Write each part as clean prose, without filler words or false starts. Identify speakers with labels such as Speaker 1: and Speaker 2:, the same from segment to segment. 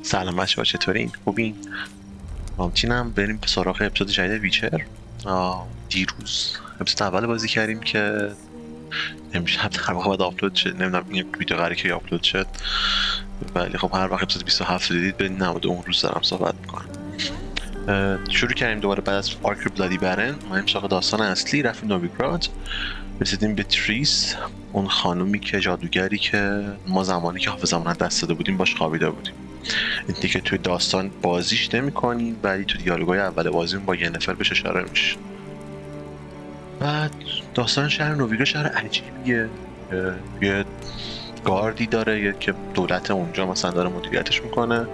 Speaker 1: سلام بچه‌ها، چطورین؟ خوبین؟ همچنین بریم سراغ اپیزود جدید ویچر. دیروز اپیزود اول بازی کردیم که امشب در واقع باید آپلود شد. نمیدونم این ویدیو قراره که آپلود شد، ولی خب هر وقت اپیزود 27 دیدید به نماد اون روز دارم صحبت میکنم. شروع کردیم دوباره بعد از آرک بلادی برن. ما سراغ داستان اصلی رفتیم نویگراد، رسیدیم به تریس، اون خانومی که جادوگری که ما زمانی که حافظمون دست داده بودیم باش خوابیده بودیم. این که توی داستان بازیش نمی کنیم، ولی تو دیالوگای اول بازیم با یه نفر بهش اشاره میشه. بعد داستان شهر نویگراد شهر عجیبیه، یه گاردی داره که دولت اونجا مثلا داره مدیریتش میکنه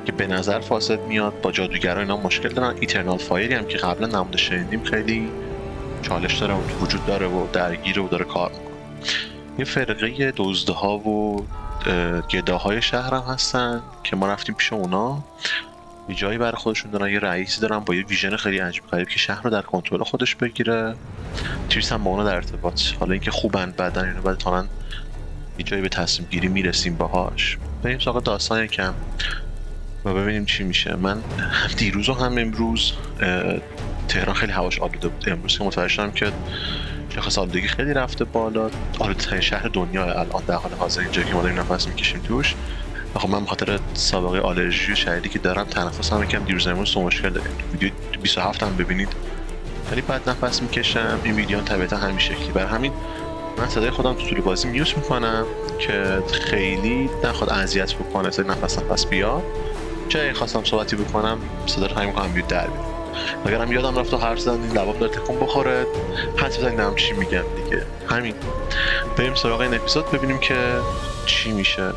Speaker 1: که به نظر فاسد میاد. با جادوگرا اینا مشکل دارن. ایترنال فایری هم که قبلا نموده شنیدیم خیلی چالش داره و وجود داره و درگیره و داره کار میکنه. یه فرقه دزدها و گداهای شهر هم هستن که ما رفتیم پیش اونا. یه جایی برای خودشون دارن، یه رئیسی دارن با یه ویژن خیلی عجیب غریب که شهر رو در کنترل خودش بگیره. تریس هم با اونا در ارتباط. حالا اینکه خوبن بعدن اینو بعد تا من یه جایی به تصمیم گیری میرسیم باهاش. بریم سراغ داستان یکم و ببینیم چی میشه. من دیروز و هم امروز تهران خیلی هواش آلوده بود. امروز که متوجه شدم که شاخص آلودگی خیلی رفته بالا. آلودترین شهر دنیا الان در حال حاضر اینجا که ما داریم نفس میکشیم توش. خب من بخاطر سابقه آلرژی شدیدی که دارم تنفسم یکم دیروز امروز مشکل داریم. ویدیو 27 هم ببینید خیلی بد نفس میکشم. این ویدیو طبیعتا همین شکلی، بر همین من صدای خودم تو طول بازی میوت میکنم که خیلی نخواد اذیت بکنه، صدای نفس بیاد. چه خواستم صحبتی بکنم صدا رو همین میکنم بیاد در بیاد. اگرم یادم رفت و حرف زدم این لباب داره تکون بخوره، حدس بزنید چی میگم دیگه. همین، بریم سراغ این اپیزود ببینیم که چی میشه.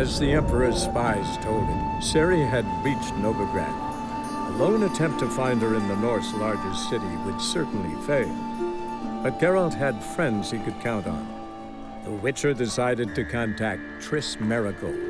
Speaker 2: As the Emperor's spies told him, Ciri had reached Novigrad. A lone attempt to find her in the North's largest city would certainly fail. But Geralt had friends he could count on. The Witcher decided to contact Triss Merigold.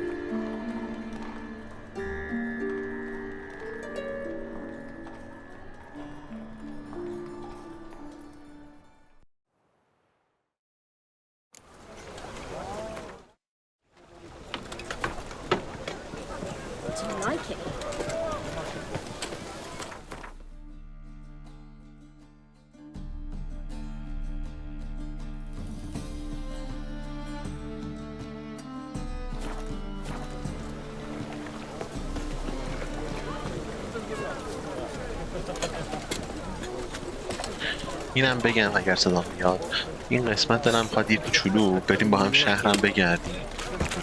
Speaker 1: اینم بگم اگر صدا میاد، این قسمت دارم میخواد یه کوچولو بریم با هم شهرم بگردیم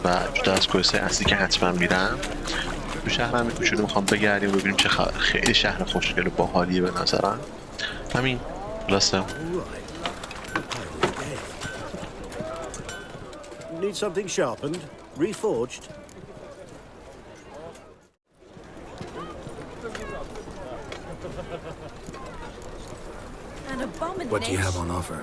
Speaker 1: و جدا از کوهستان اصلی که حتما میرم تو شهرم یه کوچولو میخوام بگردیم و ببینیم چه خیلی شهر خوشگل و باحالیه به نظرم. همین خلاصه.
Speaker 3: Need something sharpened, reforged.
Speaker 4: What do you have on offer?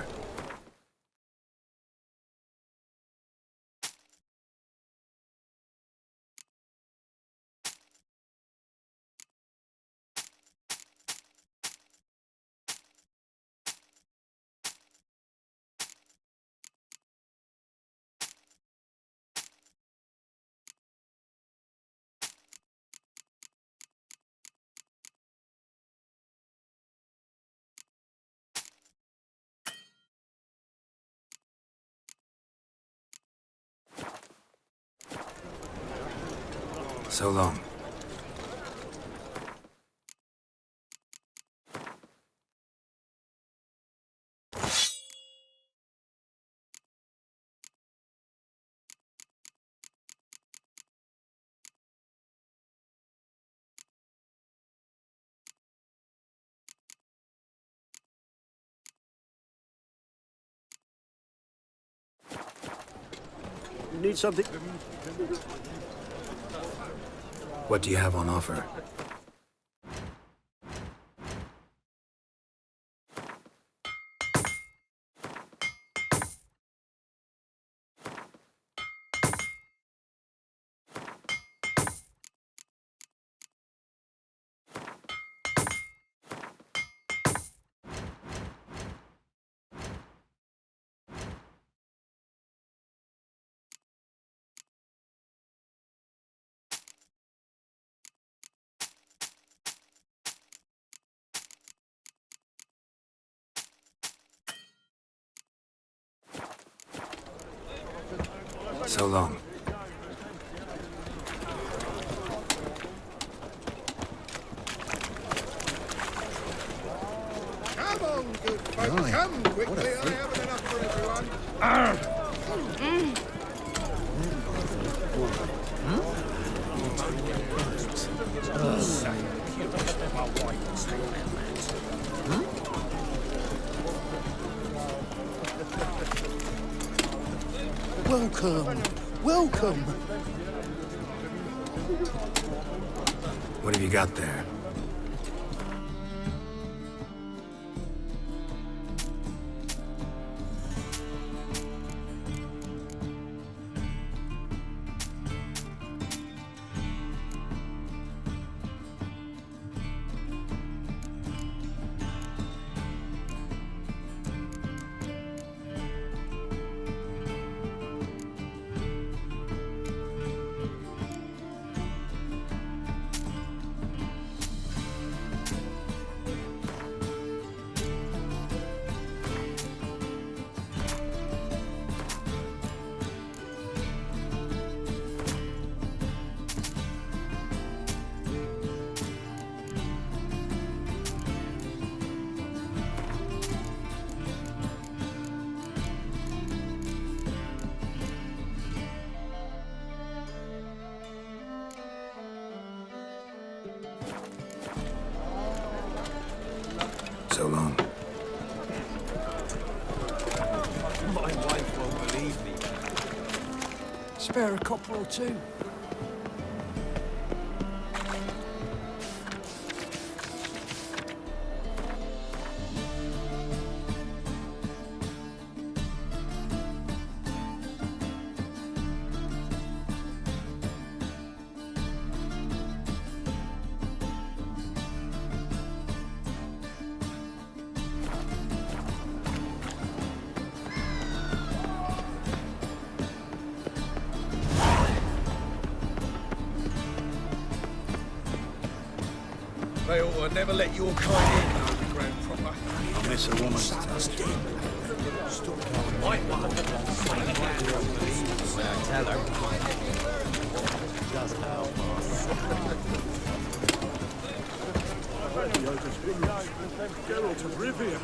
Speaker 4: So long.
Speaker 3: Need something.
Speaker 4: What do you have on offer? So long.
Speaker 5: Come on, good folks, come quickly. I haven't enough for everyone.
Speaker 6: Welcome, welcome.
Speaker 4: What have you got there? So long.
Speaker 6: My wife won't believe me. Spare a copper or two.
Speaker 5: They ought to never let your kind in underground proper.
Speaker 6: I miss a woman's touch. Tell her.
Speaker 5: Geralt of Rivia.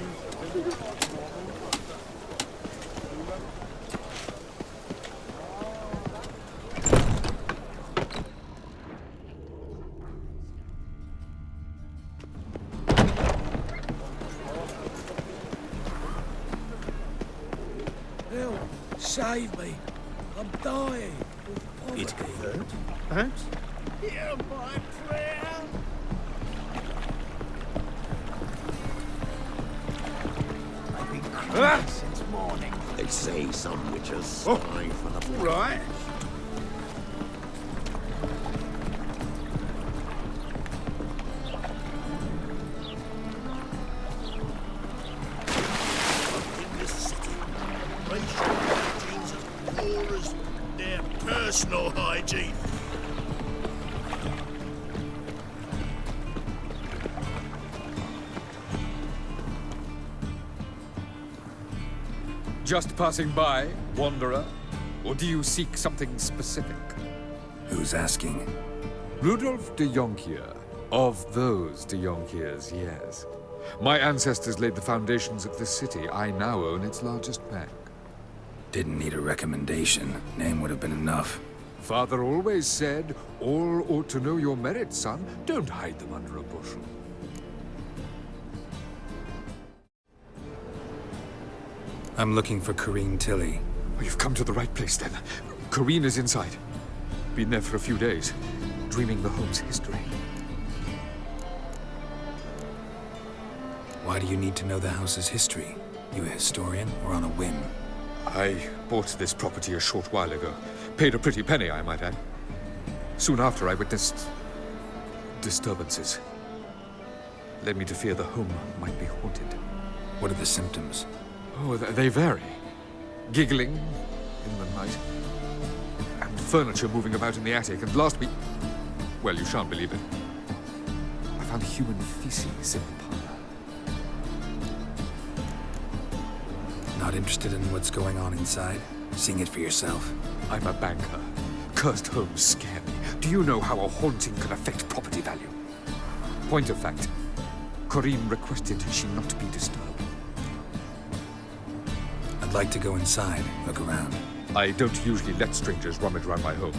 Speaker 6: Help! Save me! I'm dying!
Speaker 4: It's good.
Speaker 6: Perhaps? Hear my prayer! I've been crying since morning.
Speaker 7: They say some witches spy for the
Speaker 5: Right.
Speaker 7: in this city. Racial hygiene's as poor as their personal hygiene.
Speaker 8: Just passing by, wanderer? Or do you seek something specific?
Speaker 4: Who's asking?
Speaker 8: Rudolf de Jonkier. Of those de Jonkiers, yes. My ancestors laid the foundations of this city. I now own its largest bank.
Speaker 4: Didn't need a recommendation. Name would have been enough.
Speaker 8: Father always said, all ought to know your merits, son. Don't hide them under a bushel.
Speaker 4: I'm looking for Corinne Tilly.
Speaker 8: Oh, you've come to the right place, then. Corinne is inside. Been there for a few days, dreaming the home's history.
Speaker 4: Why do you need to know the house's history? You a historian or on a whim?
Speaker 8: I bought this property a short while ago. Paid a pretty penny, I might add. Soon after, I witnessed disturbances. Led me to fear the home might be haunted.
Speaker 4: What are the symptoms?
Speaker 8: Oh, they vary. Giggling in the night. And furniture moving about in the attic. And last week... Well, you shan't believe it. I found human feces in the parlor.
Speaker 4: Not interested in what's going on inside? Seeing it for yourself.
Speaker 8: I'm a banker. Cursed homes scare me. Do you know how a haunting can affect property value? Point of fact, Corinne requested she not be disturbed.
Speaker 4: I'd like to go inside, look around.
Speaker 8: I don't usually let strangers rummage around my home.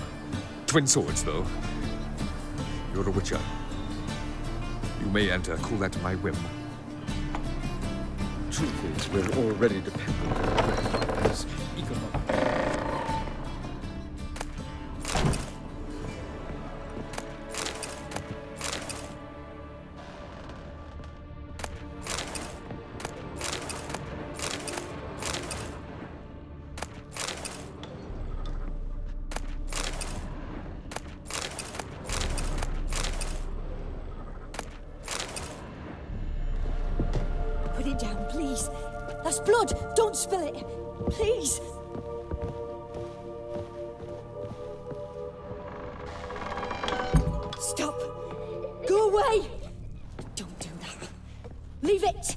Speaker 8: Twin swords, though. You're a witcher. You may enter, call that my whim. Truth is, we're already dependent on our grandfather's economic...
Speaker 9: Put it down, please. That's blood. Don't spill it. Please. Stop. Go away. Don't do that. Leave it.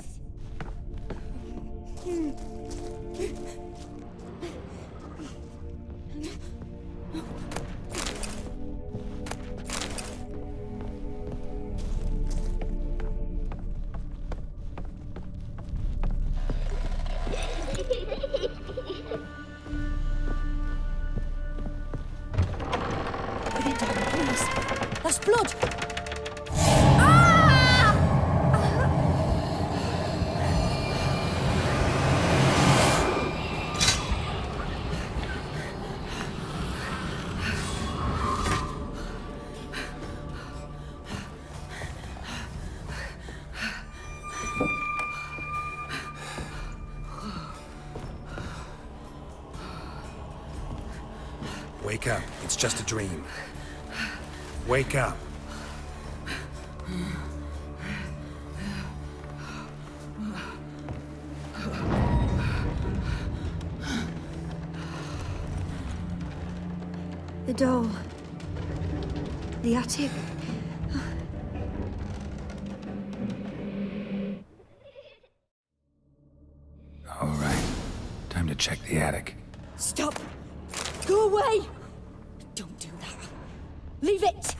Speaker 9: Put it down, please. That's blood.
Speaker 4: Wake up. It's just a dream. Wake up.
Speaker 9: The doll. The attic.
Speaker 4: All right. Time to check the attic.
Speaker 9: Stop. Go away. Don't do that. Leave it.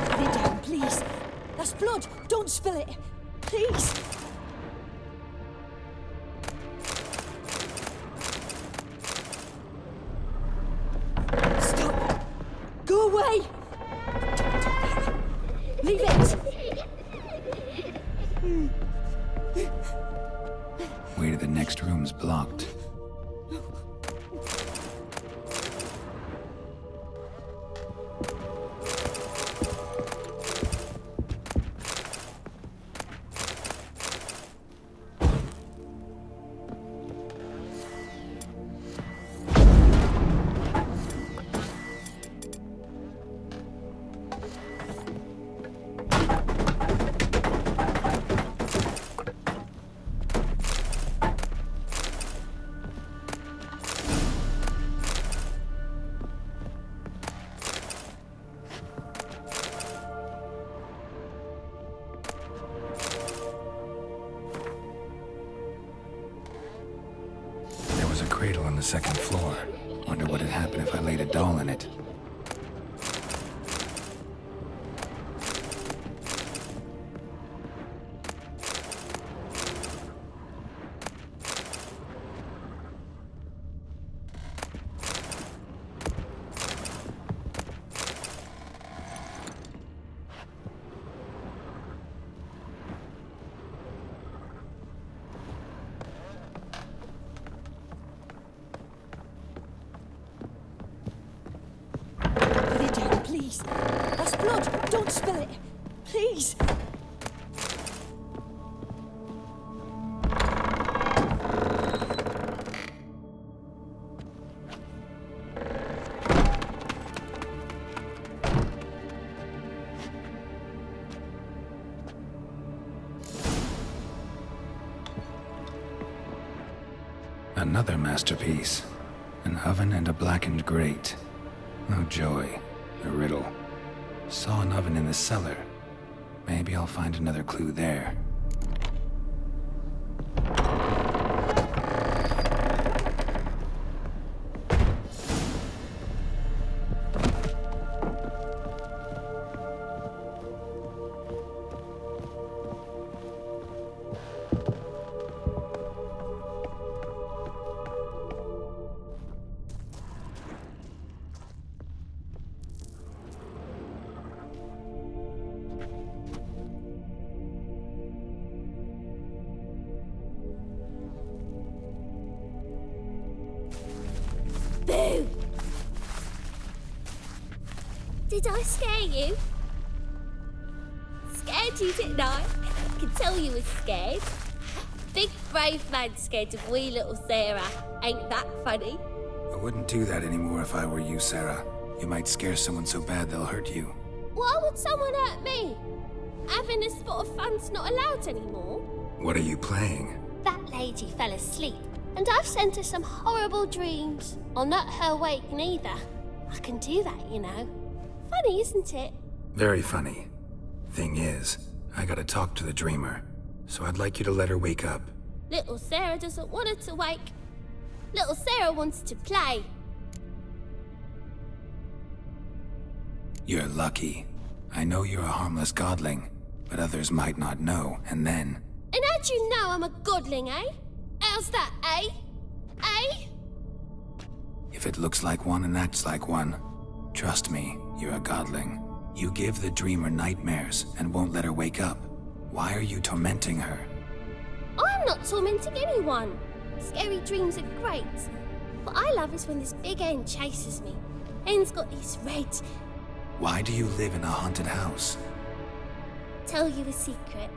Speaker 9: Put it down, please. That's blood. Don't spill it. Please. Stop. Go away. Don't do that. Leave it.
Speaker 4: Way to the next room's blocked. There was a cradle on the second floor. Wonder what had happened if I laid a doll in it.
Speaker 9: Put it down, please. That's blood. Don't spill it. Please.
Speaker 4: Another masterpiece. An oven and a blackened grate. Oh joy. A riddle. Saw an oven in the cellar. Maybe I'll find another clue there.
Speaker 10: Boo! Did I scare you? Scared you, didn't I? I can tell you was scared. Big brave man scared of wee little Sarah. Ain't that funny?
Speaker 4: I wouldn't do that anymore if I were you, Sarah. You might scare someone so bad they'll hurt you.
Speaker 10: Why would someone hurt me? Having a spot of fun's not allowed anymore.
Speaker 4: What are you playing?
Speaker 10: That lady fell asleep, and I've sent her some horrible dreams. I'll not her wake neither. I can do that, you know. Funny, isn't it?
Speaker 4: Very funny. Thing is, I gotta talk to the dreamer, so I'd like you to let her wake up.
Speaker 10: Little Sarah doesn't want her to wake. Little Sarah wants to play.
Speaker 4: You're lucky. I know you're a harmless godling, but others might not know, and then...
Speaker 10: And how'd you know I'm a godling, eh? How's that, eh? Eh?
Speaker 4: If it looks like one and acts like one, trust me, you're a godling. You give the dreamer nightmares and won't let her wake up. Why are you tormenting her?
Speaker 10: I'm not tormenting anyone. Scary dreams are great. What I love is when this big hen chases me. Hen's got these red...
Speaker 4: Why do you live in a haunted house?
Speaker 10: Tell you a secret.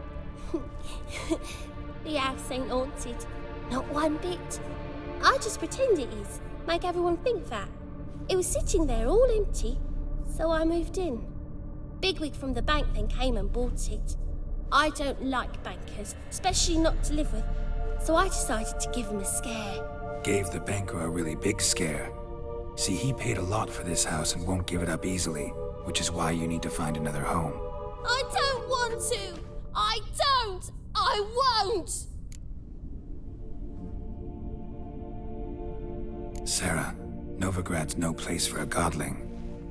Speaker 10: The house ain't haunted. Not one bit. I just pretend it is. Make everyone think that. It was sitting there all empty, so I moved in. Bigwig from the bank then came and bought it. I don't like bankers, especially not to live with, so I decided to give him a scare.
Speaker 4: Gave the banker a really big scare. See, he paid a lot for this house and won't give it up easily, which is why you need to find another home.
Speaker 10: I don't want to! I don't! I won't!
Speaker 4: Sarah, Novigrad's no place for a godling.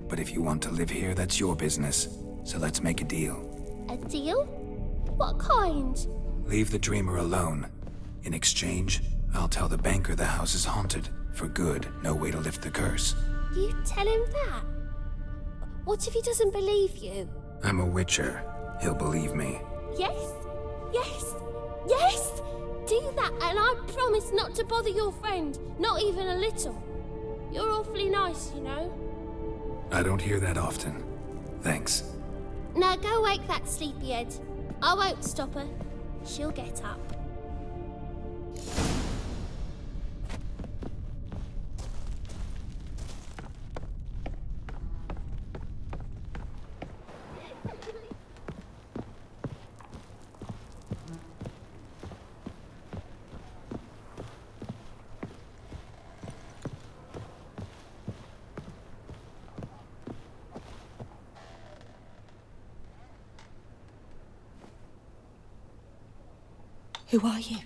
Speaker 4: But if you want to live here, that's your business. So let's make a deal.
Speaker 10: A deal? What kind?
Speaker 4: Leave the dreamer alone. In exchange, I'll tell the banker the house is haunted. For good, no way to lift the curse.
Speaker 10: You tell him that? What if he doesn't believe you?
Speaker 4: I'm a witcher. He'll believe me.
Speaker 10: Yes? Yes? Yes! Do that and I promise not to bother your friend. Not even a little. You're awfully nice, you know.
Speaker 4: I don't hear that often. Thanks.
Speaker 10: Now go wake that sleepyhead. I won't stop her. She'll get up.
Speaker 9: Who are you?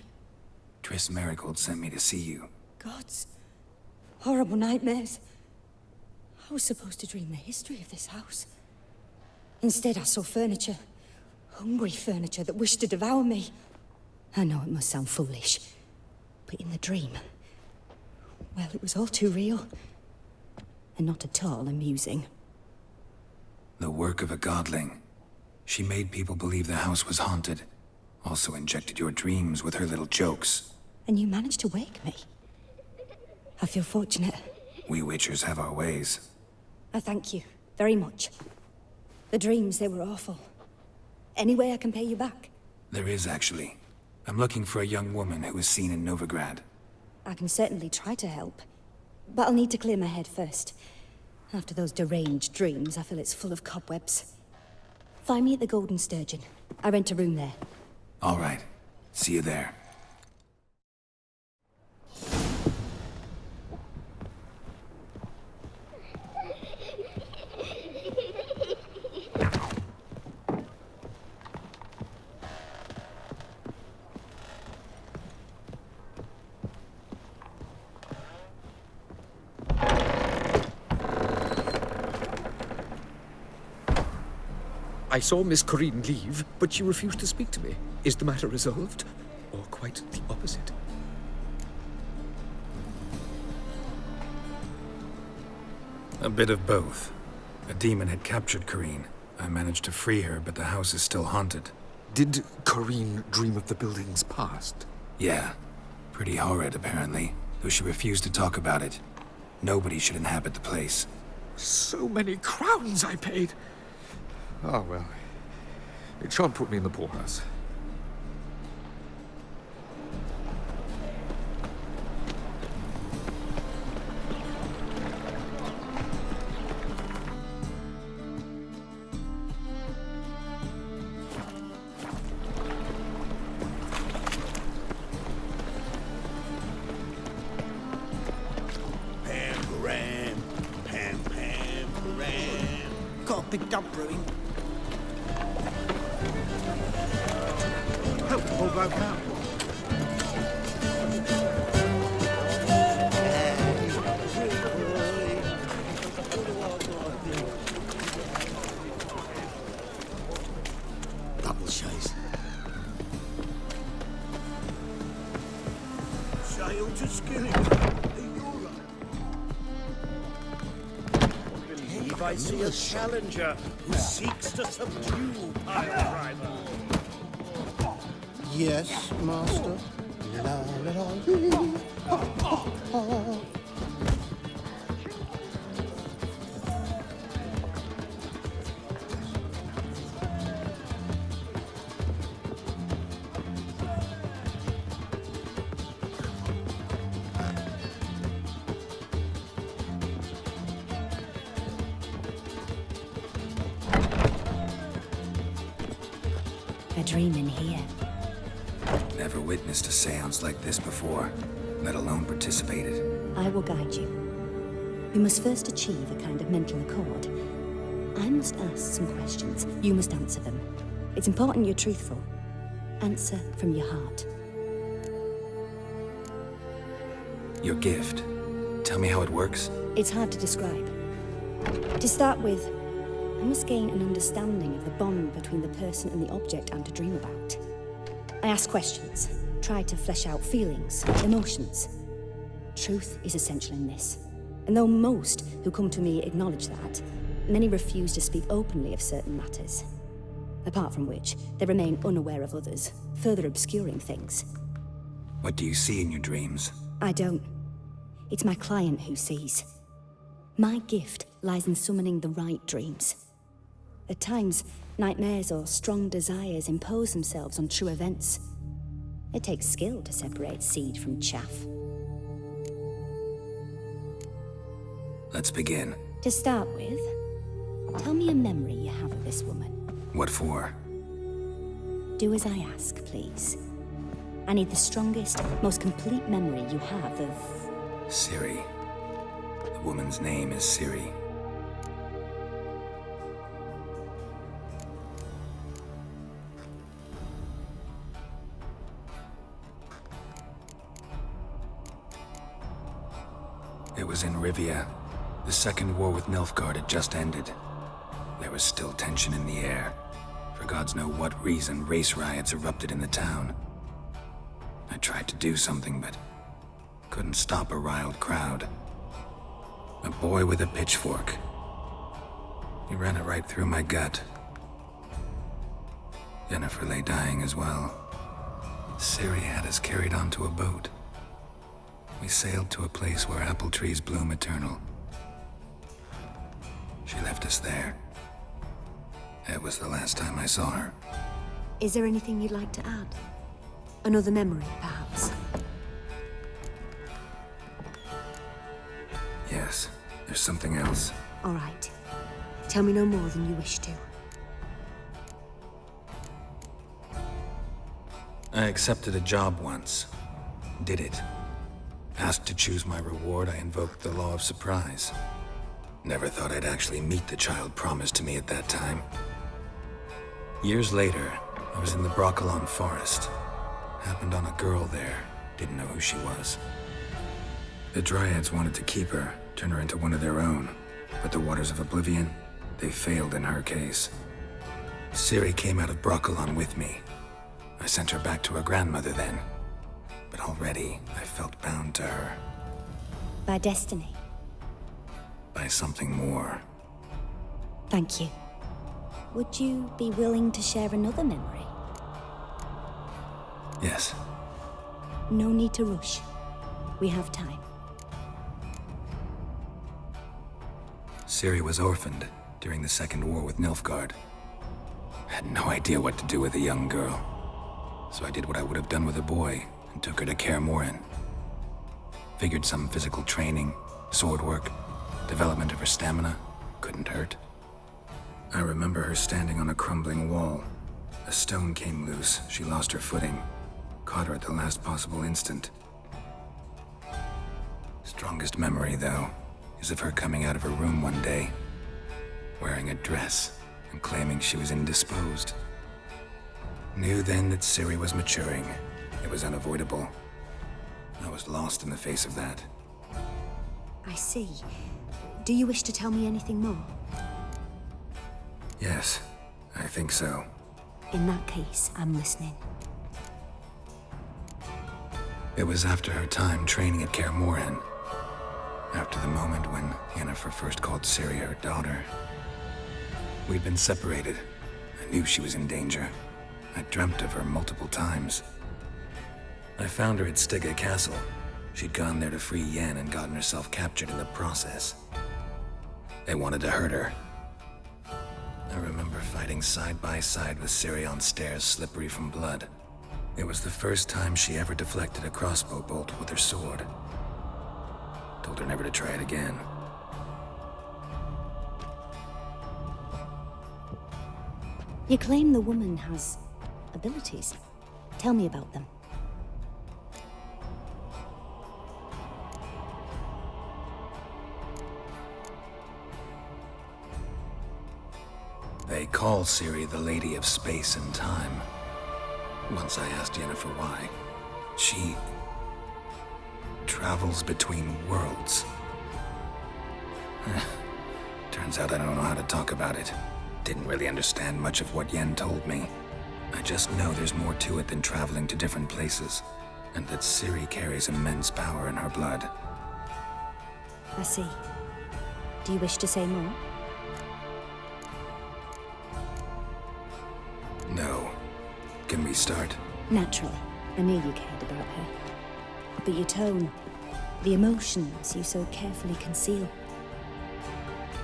Speaker 4: Triss Marigold sent me to see you.
Speaker 9: Gods. Horrible nightmares. I was supposed to dream the history of this house. Instead, I saw furniture. Hungry furniture that wished to devour me. I know it must sound foolish, but in the dream, well, it was all too real. And not at all amusing.
Speaker 4: The work of a godling. She made people believe the house was haunted. Also injected your dreams with her little jokes.
Speaker 9: And you managed to wake me. I feel fortunate.
Speaker 4: We witchers have our ways.
Speaker 9: I thank you very much. The dreams, they were awful. Any way I can pay you back?
Speaker 4: There is, actually. I'm looking for a young woman who was seen in Novigrad.
Speaker 9: I can certainly try to help. But I'll need to clear my head first. After those deranged dreams, I feel it's full of cobwebs. Find me at the Golden Sturgeon. I rent a room there.
Speaker 4: All right. See you there.
Speaker 8: I saw Miss Corinne leave, but she refused to speak to me. Is the matter resolved? Or quite the opposite?
Speaker 4: A bit of both. A demon had captured Corinne. I managed to free her, but the house is still haunted.
Speaker 8: Did Corinne dream of the building's past?
Speaker 4: Yeah. Pretty horrid, apparently, though she refused to talk about it. Nobody should inhabit the place.
Speaker 8: So many crowns I paid! Oh, well. It shan't put me in the poorhouse.
Speaker 3: Picked up, Ruin. Hope it all broke out. Double chase. Sail to Skilling. I see a challenger who seeks to subdue our rival.
Speaker 11: Yes, master. La, la, la.
Speaker 9: A dream in here.
Speaker 4: Never witnessed a seance like this before, let alone participated.
Speaker 9: I will guide you. You must first achieve a kind of mental accord. I must ask some questions. You must answer them. It's important you're truthful. Answer from your heart.
Speaker 4: Your gift. Tell me how it works.
Speaker 9: It's hard to describe. To start with, I must gain an understanding of the bond between the person and the object I'm to dream about. I ask questions, try to flesh out feelings, emotions. Truth is essential in this. And though most who come to me acknowledge that, many refuse to speak openly of certain matters. Apart from which, they remain unaware of others, further obscuring things.
Speaker 4: What do you see in your dreams?
Speaker 9: I don't. It's my client who sees. My gift lies in summoning the right dreams. At times, nightmares or strong desires impose themselves on true events. It takes skill to separate seed from chaff.
Speaker 4: Let's begin.
Speaker 9: To start with, tell me a memory you have of this woman.
Speaker 4: What for?
Speaker 9: Do as I ask, please. I need the strongest, most complete memory you have of...
Speaker 4: Siri. The woman's name is Siri. It was in Rivia. The second war with Nilfgaard had just ended. There was still tension in the air. For gods know what reason, race riots erupted in the town. I tried to do something, but couldn't stop a riled crowd. A boy with a pitchfork. He ran it right through my gut. Jennifer lay dying as well. Siri had us carried onto a boat. We sailed to a place where apple trees bloom eternal. She left us there. It was the last time I saw her.
Speaker 9: Is there anything you'd like to add? Another memory, perhaps?
Speaker 4: Yes, there's something else.
Speaker 9: All right. Tell me no more than you wish to.
Speaker 4: I accepted a job once. Did it. Asked to choose my reward, I invoked the law of surprise. Never thought I'd actually meet the child promised to me at that time. Years later, I was in the Broccolon forest. Happened on a girl there. Didn't know who she was. The Dryads wanted to keep her, turn her into one of their own. But the Waters of Oblivion, they failed in her case. Ciri came out of Broccolon with me. I sent her back to her grandmother then. But already, I felt bound to her.
Speaker 9: By destiny.
Speaker 4: By something more.
Speaker 9: Thank you. Would you be willing to share another memory?
Speaker 4: Yes.
Speaker 9: No need to rush. We have time.
Speaker 4: Ciri was orphaned during the Second War with Nilfgaard. Had no idea what to do with a young girl. So I did what I would have done with a boy and took her to Kaer Morhen. Figured some physical training, sword work, development of her stamina couldn't hurt. I remember her standing on a crumbling wall. A stone came loose, she lost her footing. Caught her at the last possible instant. Strongest memory, though, is of her coming out of her room one day, wearing a dress and claiming she was indisposed. Knew then that Ciri was maturing. It was unavoidable. I was lost in the face of that.
Speaker 9: I see. Do you wish to tell me anything more?
Speaker 4: Yes, I think so.
Speaker 9: In that case, I'm listening.
Speaker 4: It was after her time training at Kaer Morhen. After the moment when Yennefer first called Ciri her daughter. We'd been separated. I knew she was in danger. I dreamt of her multiple times. I found her at Stygga Castle. She'd gone there to free Yen and gotten herself captured in the process. They wanted to hurt her. I remember fighting side by side with Ciri on stairs slippery from blood. It was the first time she ever deflected a crossbow bolt with her sword. Told her never to try it again.
Speaker 9: You claim the woman has abilities. Tell me about them.
Speaker 4: They call Ciri the Lady of Space and Time. Once I asked Yennefer why. She travels between worlds. Turns out I don't know how to talk about it. Didn't really understand much of what Yen told me. I just know there's more to it than traveling to different places, and that Ciri carries immense power in her blood.
Speaker 9: I see. Do you wish to say more?
Speaker 4: No. Can we start?
Speaker 9: Naturally. I knew you cared about her. But your tone, the emotions you so carefully conceal.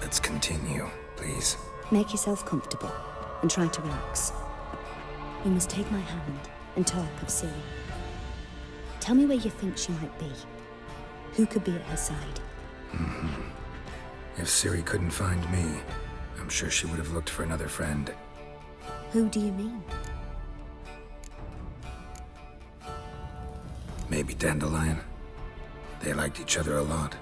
Speaker 4: Let's continue, please.
Speaker 9: Make yourself comfortable and try to relax. You must take my hand and talk of Ciri. Tell me where you think she might be. Who could be at her side?
Speaker 4: If Ciri couldn't find me, I'm sure she would have looked for another friend.
Speaker 9: Who do you mean?
Speaker 4: Maybe Dandelion. They liked each other a lot.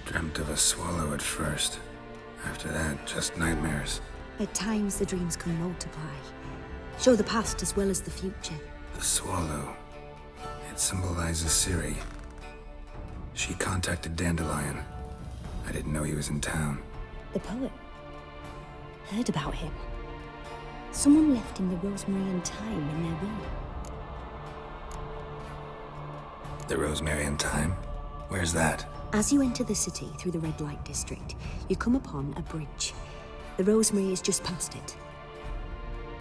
Speaker 4: Dreamt of a swallow at first. After that, just nightmares.
Speaker 9: At times the dreams can multiply. Show the past as well as the future.
Speaker 4: The swallow. It symbolizes Ciri. She contacted Dandelion. I didn't know he was in town.
Speaker 9: The poet. heard about him. Someone left him the rosemary and thyme in their will.
Speaker 4: The rosemary and thyme? Where's that?
Speaker 9: As you enter the city through the red light district, you come upon a bridge. The rosemary is just past it.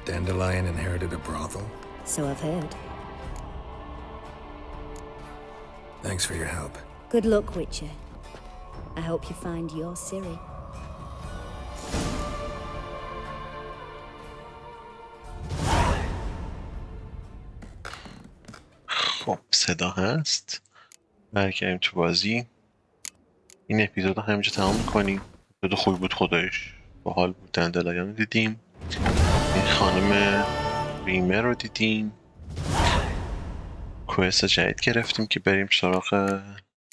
Speaker 4: Dandelion inherited a brothel?
Speaker 9: So I've heard.
Speaker 4: Thanks for your help.
Speaker 9: Good luck, Witcher. I hope you find your Ciri.
Speaker 1: خب صدا هست. برگردیم تو بازی. این اپیزود رو همینجا تمام میکنیم. اپیزود خوبی بود خدایش. باحال بود. دندلایان رو دیدیم. این خانم ریمر رو دیدیم. کوئست جدید گرفتیم که بریم سراغ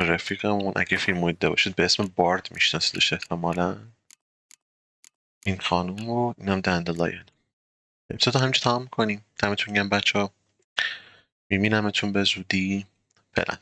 Speaker 1: رفیقمون. اگه فیلم دیده باشید به اسم بارد میشناسیدش احتمالا. این خانم و اینم دندلایان. اپیزود رو همینجا تمام میکنیم. دمتون گرم بچه‌ها. میبینمتون به زودی. فعلا.